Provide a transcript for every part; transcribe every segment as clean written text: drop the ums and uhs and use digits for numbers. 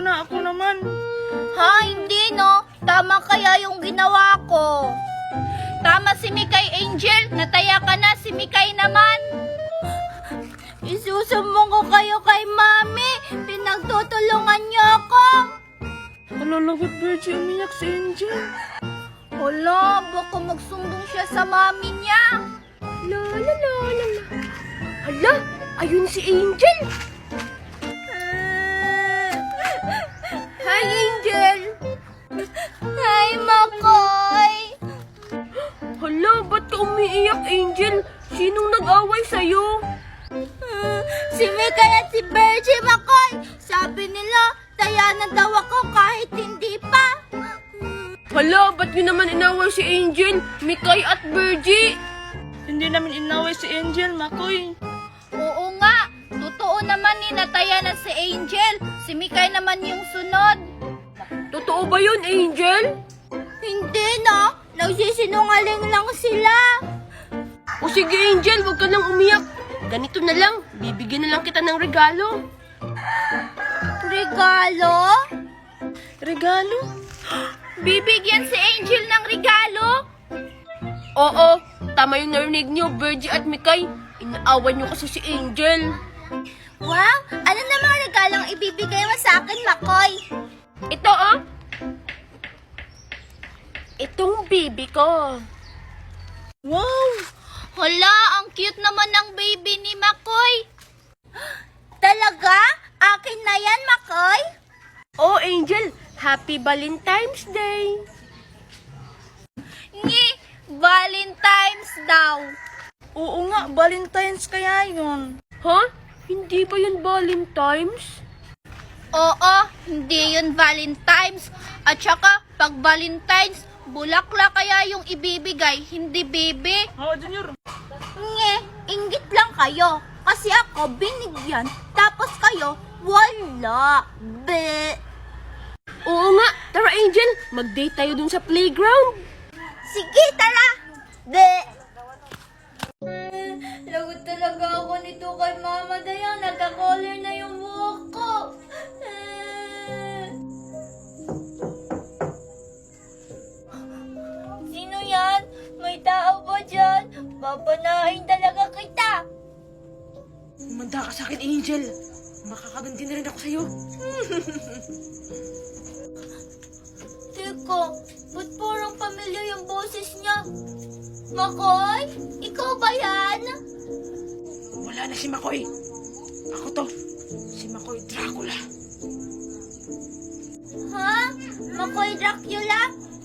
ka na, ako naman. Ha, hindi no. Tama kaya yung ginawa ko. Tama si Mikay Angel. Nataya ka na, si Mikay naman. Isusumbong ko kayo kay Mami. Pinagtutulungan niyo ako. Alalagot, Virgie, umiyak si Angel. Hala, baka magsumbong siya sa Mami niya. La la la la la. Hala, ayun si Angel. Hi, Angel. Hi, Makoy. Hala, ba't ka umiiyak, Angel? Sinong nag-away sa'yo? Si Mikay at si Virgie, Makoy. Sabi nila, taya na daw ako kahit hindi pa. Hala, ba't nyo naman inaway si Angel, Mikay at Virgie? Hindi namin inaway si Angel, Makoy. Oo nga, totoo naman ni nataya na si Angel. Si Mikay naman yung sunod. Totoo ba yun, Angel? Hindi na, nagsisinungaling lang sila. O sige, Angel, huwag ka nang umiyak. Ganito na lang, bibigyan na lang kita ng regalo. Regalo? Regalo? Bibigyan si Angel ng regalo? Oo, tama yung narinig niyo, Virgie at Mikay. Inaawan niyo kasi si Angel. Wow, ano namang regalong ibibigay mo sa akin, Makoy? Ito, oh. Itong baby ko. Wow! Hala, ang cute naman ng baby ni Makoy. Talaga? Akin na yan, Makoy? Oh, Angel, Happy Valentine's Day. Ngi, Valentine's daw. Oo nga, Valentine's kaya yun. Ha? Hindi ba yun Valentine's? Oo, hindi yun Valentine's. At saka, pag Valentine's, bulaklak kaya yung ibibigay, hindi baby. Oo, Junior. Nge, inggit lang kayo. Kasi ako binigyan, tapos kayo, wala. Be. Oo nga, tara Angel, mag-date tayo dun sa playground. Sige, tara. Be. Lagot talaga ako nito kay Mama Dayang. Nagka-color na yung buhok ko. Sino yan? May tao ba dyan? Papanahin talaga kita. Manda ka sa akin, Angel. Makakaganti na rin ako sa'yo. Teka, ba't parang pamilya yung boses niya? Makoy? Ikaw ba yan? Wala na si Makoy. Ako to, si Makoy Dracula. Ha? Makoy Dracula?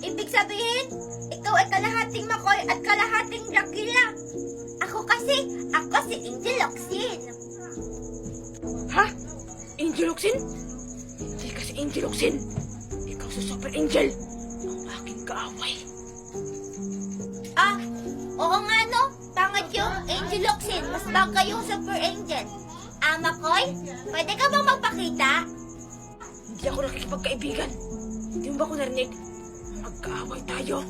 Ibig sabihin, ikaw ay kalahating Makoy at kalahating Dracula. Ako si Angel Locsin. Ha? Angel Oxin? Hindi kasi Angel Oxin. Ikaw sa Super Angel. Ang aking kaaway. Ah, oo nga no. Pangad yung Angel Locsin. Mas bagay yung Super Angel. Ah, Makoy, pwede ka bang magpakita? Hindi ako nakikipagkaibigan. Hindi mo ba ako narinig? Magkaaway tayo.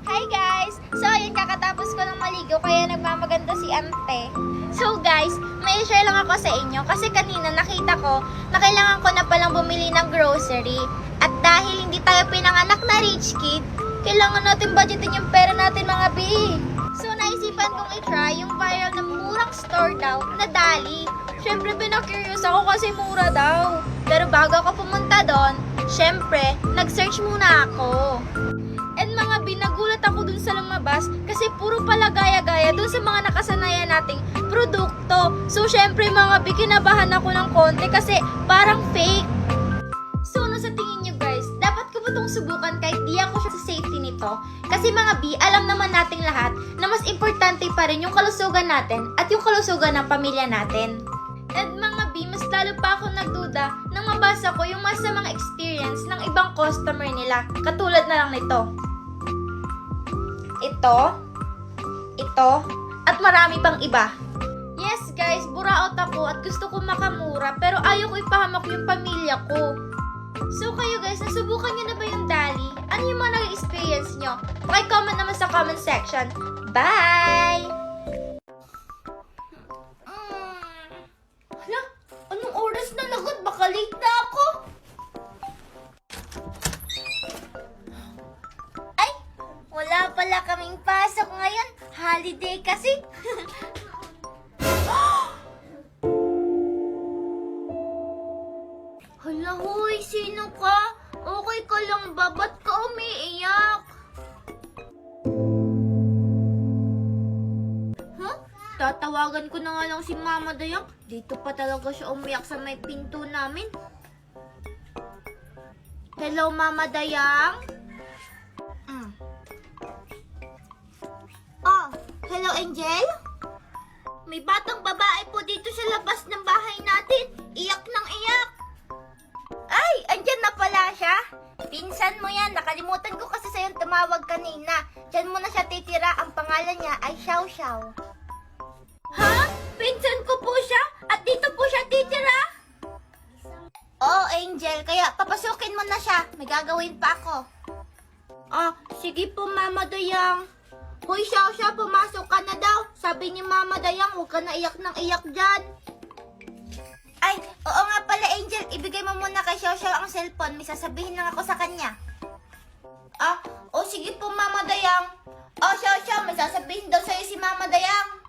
Hi guys! So, ayun, kakatapos ko ng maligo kaya nagmamaganda si Ante. So guys, may share lang ako sa inyo kasi kanina nakita ko na kailangan ko na palang bumili ng grocery. At dahil hindi tayo pinanganak na rich kid, kailangan natin budgetin yung pera natin mga B. So, naisipan kong i-try yung viral na murang store daw na Dali. Syempre, pinaka-curious ako kasi mura daw. Pero bago ako pumunta doon, syempre, nag-search muna ako. And mga binagulat ako dun sa lumabas kasi puro pala gaya-gaya dun sa mga nakasanayan nating produkto. So, syempre mga kinabahan ako ng konti kasi parang fake. So, ano sa tingin nyo guys? Dapat ko ba itong subukan kahit di ako sa safety nito? Kasi mga B, alam naman nating lahat na mas importante pa rin yung kalusugan natin at yung kalusugan ng pamilya natin. And mga B, mas lalo pa ako nagduda nang mabasa ko yung masamang experience ng ibang customer nila. Katulad na lang nito. Ito, at marami pang iba. Yes guys, buraot ako at gusto ko makamura pero ayaw ko ipahamak yung pamilya ko. So kayo guys, nasubukan nyo na ba yung Dali? Ano yung mga nag-experience nyo? Paki-comment naman sa comment section. Bye! holiday kasi. Hala, hoy, sino ka? Okay ka lang ba? Ba't ka umiiyak? Huh? Tatawagan ko na nga lang si Mama Dayang. Dito pa talaga siya umiyak sa may pinto namin. Hello, Mama Dayang? Oh, hello, Angel? May batang babae po dito sa labas ng bahay natin. Iyak ng iyak. Ay, andyan na pala siya. Pinsan mo yan. Nakalimutan ko kasi sa'yo tumawag kanina. Diyan mo na siya titira. Ang pangalan niya ay Xiao Xiao. Ha? Pinsan ko po siya? At dito po siya titira? Oo, Angel. Kaya papasukin mo na siya. May gagawin pa ako. Ah, sige po, Mama Dayang. Hoy, Xiao Xiao, pumasok ka na daw. Sabi ni Mama Dayang, huwag ka na iyak ng iyak dyan. Ay, oo nga pala, Angel. Ibigay mo muna kay Xiao Xiao ang cellphone. May sasabihin lang ako sa kanya. Ah, o sige po, Mama Dayang. Oh, Xiao Xiao, may sasabihin daw sa'yo si Mama Dayang.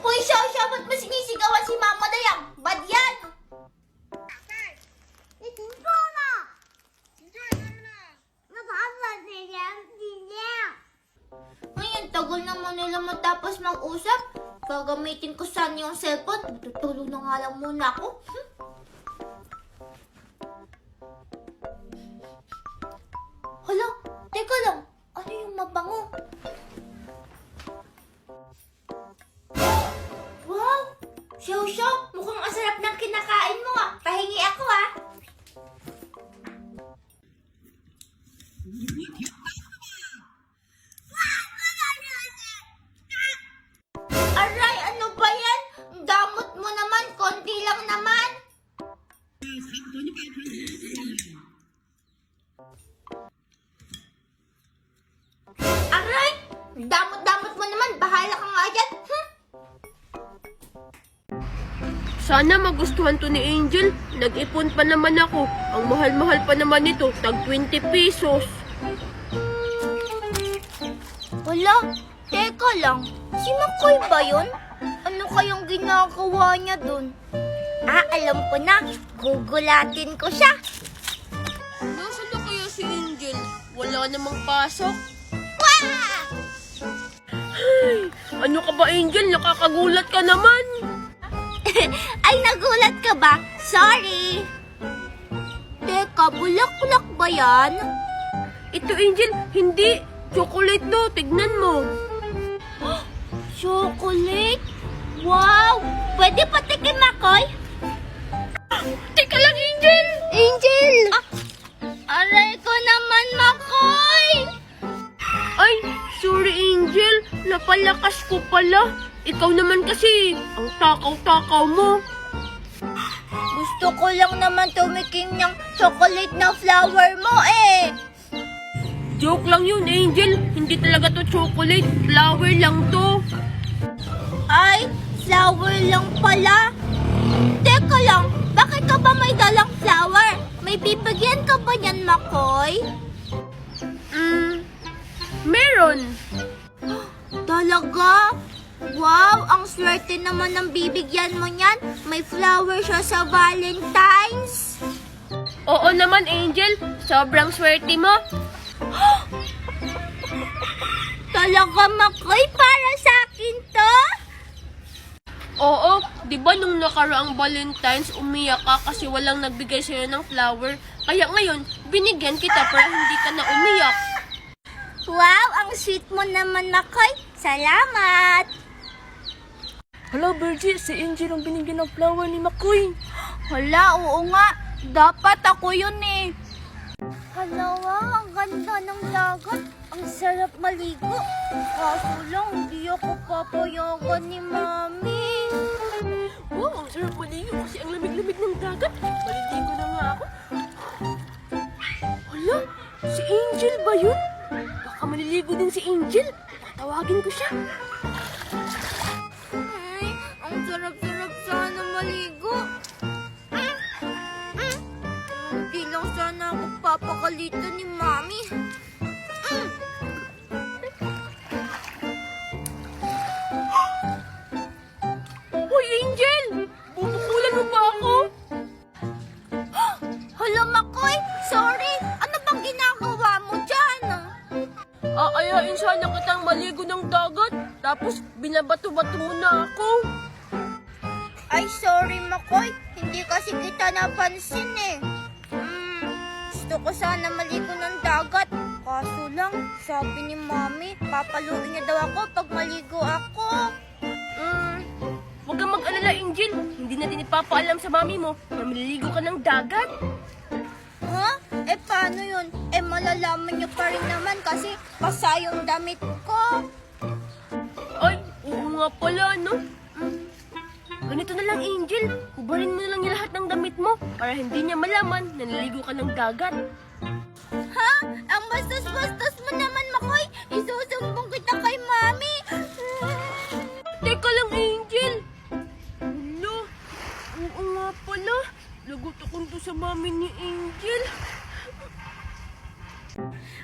Hoy, Xiao Xiao, ba't mo sinisigawan si Mama Dayang? Bad yan! Ay, ang tagal naman nila matapos mag-usap. Gagamitin ko sana yung cellphone. Tutulog na nga lang muna ako. Hala, teka lang. Ano yung mabango? Wow! Xiao Xiao, mukhang ang sarap ng kinakain mo ah. Pahingi ako ah. Aray, ano ba yan? Damot mo naman, konti lang naman. Aray, damot-damot mo naman, bahala ka nga dyan. Sana magustuhan to ni Angel. Nag-ipon pa naman ako. Ang mahal-mahal pa naman nito. Tag 20 pesos. Wala, teka lang. Si Makoy ba yun? Ano kayang ginagawa niya dun? Ah, alam ko na. Gugulatin ko siya. Nasaan na kaya si Angel? Wala namang pasok. Wah! Ay, ano ka ba, Angel? Nakakagulat ka naman. Ay, nagulat ka ba? Sorry. Teka, bulaklak ba yan? Ito, Angel, hindi. Chocolate to. Tignan mo. Chocolate? Wow! Pwede patikim, Makoy? Teka lang, Angel. Angel! Aray ko naman, Makoy! Ay, sorry, Angel. Napalakas ko pala. Ikaw naman kasi, ang takaw-takaw mo. Gusto ko lang naman tumikim ng chocolate na flower mo eh. Joke lang yun, Angel. Hindi talaga to chocolate. Flower lang to. Ay, flower lang pala. Teka lang, bakit ka ba may dalang flower? May bibigyan ka ba niyan, Makoy? Meron. Talaga? Wow, ang swerte naman ng bibigyan mo niyan. May flower siya sa Valentine's. Oo naman, Angel. Sobrang swerte mo. Talaga, Makoy, para sa akin to? Oo, di ba nung nakaraang Valentine's umiyak ka kasi walang nagbigay sa'yo ng flower? Kaya ngayon, binigyan kita para hindi ka na umiyak. Wow, ang sweet mo naman, Makoy. Salamat. Hala, Virgie, si Angel ang binigyan ng flower ni Makoy. Hala, oo nga. Dapat ako yun eh. Hala, wow, ang ganda ng dagat. Ang sarap maligo. Kaso lang, hindi ako papayagan ni Mami. Wow, ang sarap maligo kasi ang lamig-lamig ng dagat. Maliligo na nga ako. Hala, si Angel ba yun? Baka maliligo din si Angel. Tatawagin ko siya. Ay, ang sarap-sarap sana maligo. chocolate ni Mami. Hoy, Angel! Bubukulan mo ba ako? Hala, Makoy! Sorry! Ano bang ginagawa mo dyan? Aayain sana kitang maligo ng dagat, tapos binabato-bato mo na ako. Ay, sorry, Makoy. Hindi kasi kita napansin eh. Gusto ko sana maligo ng dagat. Kaso lang, sabi ni Mami, papaluin niya daw ako pag maligo ako. Huwag kang mag-alala, Angel. Hindi natin ipapaalam sa mami mo na maliligo ka ng dagat. Ha? Eh, paano yun? Eh, malalaman niyo pa rin naman kasi basa yung damit ko. Ay, oo nga pala, no? Ganito na lang, Angel. Hubarin mo na lang yung lahat ng damit mo para hindi niya malaman na naliligo ka ng dagat. Ha? Ang bastos-bastos mo naman, Makoy. Isusumbong kita kay Mami. Teka lang, Angel. Hala, oo nga pala. Lagot ako to sa mami ni Angel.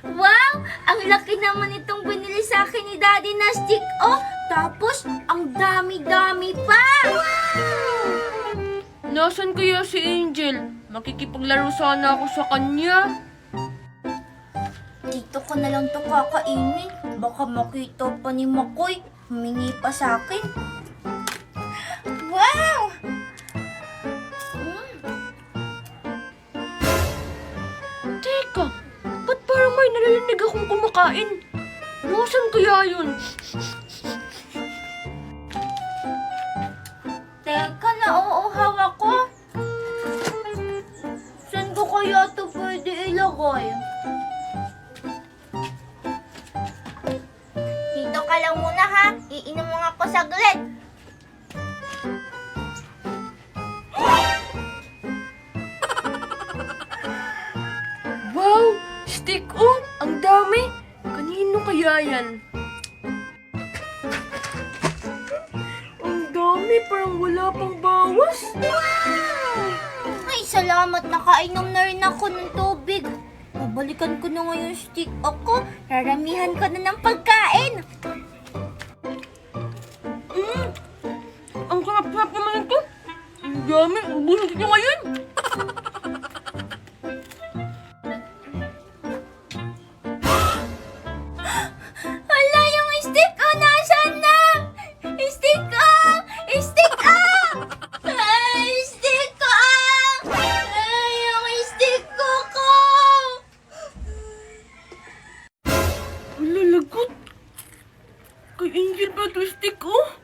Wow! Ang laki naman itong binili sa akin ni Daddy na stick. Oh, tapos ang dami-dami pa! Nasaan kaya si Angel? Makikipaglaro sana ako sa kanya. Dito ko na lang to kakainin. Baka makita pa ni Makoy. Humingi pa sa akin. Wow! Teka, ba't parang may narinig akong kumakain? Nasaan kaya yun? Teka, nauuhaw ako. Saan ko kaya ito pwede ilagay? Dito ka lang muna ha. Iinom mo nga ako saglit. Wow! Stick oh! Ang dami! Kanino kaya yan? Ang dami! Parang wala pang bawas! Ay, salamat. Nakainom na rin ako ng tubig. Babalikan ko na ngayon stick ako. Raramihan ko na ng pagkain. Ang sarap-sarap naman ito! Ang dami! Ubusin ko ngayon! Hala, yung stick ko nasaan na? Stick ko! Stick ko! Ay, stick ko! Ay, yung stick ko! Wala, lagot! Kay Angel ba ito stick oh?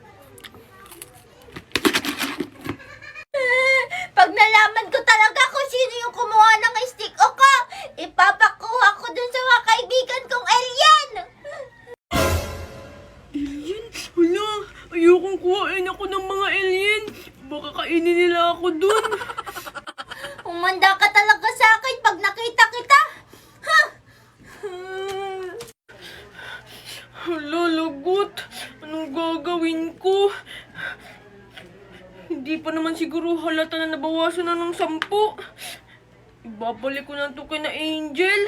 Pag nalaman ko talaga kung sino yung kumuha ng stick ko, ipapakuha ko dun sa mga kaibigan kong alien! Alien? Wala! Ayokong kuhain ako ng mga alien! Baka kainin nila ako dun! Umanda ka talaga sa akin pag nakita kita! Ha? Hala, lagot! Anong gagawin ko? Hindi pa naman siguro halata na nabawasan na ng 10. Ibabalik ko na ito kay na Angel.